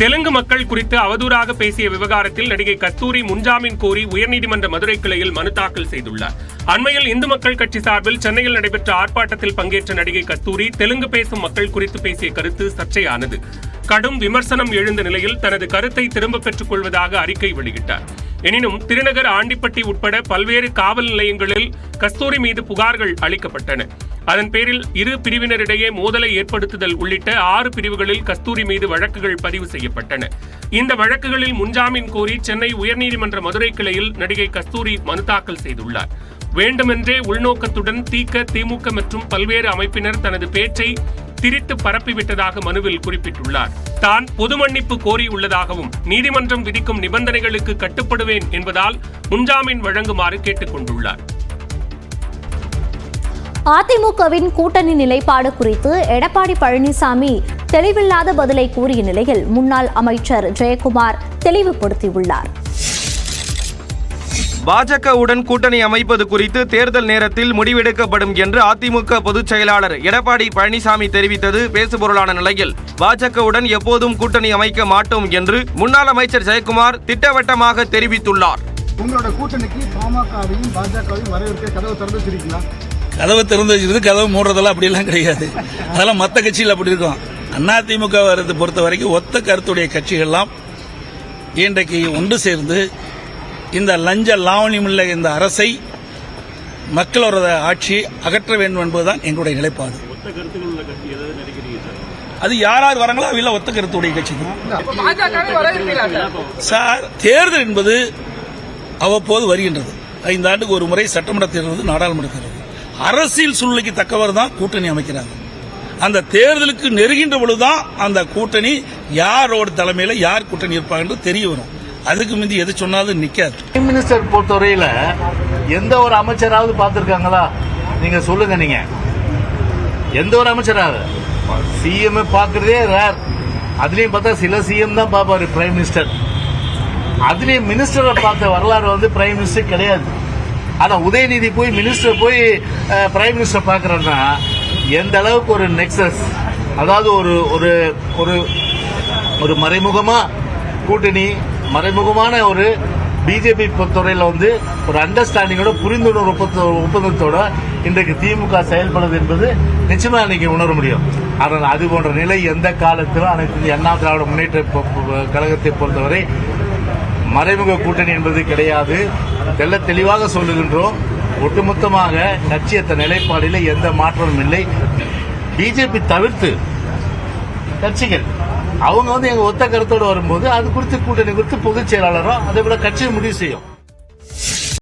தெலுங்கு மக்கள் குறித்து அவதூறாக பேசிய விவகாரத்தில் நடிகை கஸ்தூரி முன்ஜாமீன் கோரி உயர்நீதிமன்ற மதுரை கிளையில் மனு தாக்கல் செய்துள்ளார். அண்மையில் இந்து மக்கள் கட்சி சார்பில் சென்னையில் நடைபெற்ற ஆர்ப்பாட்டத்தில் பங்கேற்ற நடிகை கஸ்தூரி தெலுங்கு பேசும் மக்கள் குறித்து பேசிய கருத்து சர்ச்சையானது. கடும் விமர்சனம் எழுந்த நிலையில் தனது கருத்தை திரும்ப பெற்றுக் கொள்வதாக அறிக்கை வெளியிட்டார். எனினும் திருநகர், ஆண்டிப்பட்டி உட்பட பல்வேறு காவல் நிலையங்களில் கஸ்தூரி மீது புகார்கள் அளிக்கப்பட்டன. அதன் பேரில் இரு பிரிவினரிடையே மோதலை ஏற்படுத்துதல் உள்ளிட்ட 6 பிரிவுகளில் கஸ்தூரி மீது வழக்குகள் பதிவு செய்யப்பட்டன. இந்த வழக்குகளில் முன்ஜாமீன் கோரி சென்னை உயர்நீதிமன்ற மதுரை கிளையில் நடிகை கஸ்தூரி மனு தாக்கல் செய்துள்ளார். வேண்டுமென்றே உள்நோக்கத்துடன் திமுக மற்றும் பல்வேறு அமைப்பினர் தனது பேச்சை திரித்து பரப்பிவிட்டதாக மனுவில் குறிப்பிட்டுள்ளார். தான் பொது மன்னிப்பு கோரியுள்ளதாகவும் நீதிமன்றம் விதிக்கும் நிபந்தனைகளுக்கு கட்டுப்படுவேன் என்பதால் முன்ஜாமீன் வழங்குமாறு கேட்டுக் கொண்டுள்ளார். அதிமுகவின் கூட்டணி நிலைப்பாடு குறித்து எடப்பாடி பழனிசாமி தெளிவில்லாத பதிலை கூறிய நிலையில் முன்னாள் அமைச்சர் ஜெயக்குமார் தெளிவுபடுத்தியுள்ளார். பாஜகவுடன் கூட்டணி அமைப்பது குறித்து தேர்தல் நேரத்தில் முடிவெடுக்கப்படும் என்று அதிமுக பொதுச் செயலாளர் எடப்பாடி பழனிசாமி தெரிவித்தது பேசுபொருளான நிலையில் பாஜகவுடன் எப்போதும் கூட்டணி அமைக்க மாட்டோம் என்று முன்னாள் அமைச்சர் ஜெயக்குமார் திட்டவட்டமாக தெரிவித்துள்ளார். உங்களோட கூட்டணிக்கு பாமகவையும் பாஜகவையும் வரவேற்க கதவு திறந்து வச்சிருக்கீங்களா? கதவு திறந்து வச்சிருக்கு, கதவு மூடுறதெல்லாம் அப்படியெல்லாம் கிடையாது. அதெல்லாம் மற்ற கட்சியில் அப்படி இருக்கும். அதிமுக பொறுத்த வரைக்கும் ஒத்த கருத்துடைய கட்சிகள்லாம் இன்றைக்கு ஒன்று சேர்ந்து இந்த லஞ்ச லாவணியம் உள்ள இந்த அரசை மக்களோட ஆட்சி அகற்ற வேண்டும் என்பதுதான் எங்களுடைய நிலைப்பாடு. அது யார் வராங்களோ அவையில் ஒத்த கருத்துடைய கட்சி தான் சார். தேர்தல் என்பது அவ்வப்போது வருகின்றது. 5 ஆண்டுக்கு ஒரு முறை சட்டமன்ற தேர்தல், நாடாளுமன்ற தேர்தல். அரசியல் சூழ்நிலைக்கு தக்கவர் தான் கூட்டணி அமைக்கிறாங்க. அந்த தேர்தலுக்கு நெருங்கின்ற பொழுதுதான் அந்த கூட்டணி யாரோட தலைமையில யார் கூட்டணி இருப்பாங்க என்று தெரிய வரும். அதுக்கு முந்தி எது சொன்னாலும் நிக்காது. பிரைம் மினிஸ்டர் பொறுத்தவரையில எந்த ஒரு அமைச்சராவது பார்த்திருக்காங்களா? நீங்க சொல்லுங்க. நீங்க எந்த ஒரு அமைச்சராவது சிஎம் பாக்குறதே ரேர். அதுலயும் பார்த்தா சில சிஎம் தான் பாப்பாரு பிரைம் மினிஸ்டர். அதுலயும் மினிஸ்டரை பார்த்த வரலாறு பிரைம் மினிஸ்டர் கிடையாது. ஆனா உதயநிதி போய் மினிஸ்டர் போய் பிரைம் மினிஸ்டர் பாக்குறேன்னா எந்த அளவுக்கு ஒரு நெக்ஸஸ், அதாவது ஒரு ஒரு ஒரு ஒரு மறைமுகமா கூட்டணி, மறைமுகமான ஒரு பிஜேபி பொறுத்தவரையில் ஒரு அண்டர்ஸ்டாண்டிங்கோட, புரிந்துணர்வு ஒப்பந்தத்தோட இன்றைக்கு திமுக செயல்படுது என்பது நிச்சயமா இன்னைக்கு உணர முடியும். ஆனால் அது போன்ற நிலை எந்த காலத்திலும் அனைத்து அண்ணா திராவிட முன்னேற்ற கழகத்தை பொறுத்தவரை மறைமுக கூட்டணி என்பது கிடையாது. தெல்ல தெளிவாக சொல்லுகின்றோம். ஒட்டுமொத்தமாக கட்சியத்த நிலைப்பாடில் எந்த மாற்றமும் இல்லை. பிஜேபி தவிர்த்து கட்சிகள் அவங்க எங்க ஒத்த கருத்தோடு வரும்போது அது குறித்து கூட்டணி குறித்து பொதுச் செயலாளரும் அதே போல கட்சியை முடிவு செய்யும்.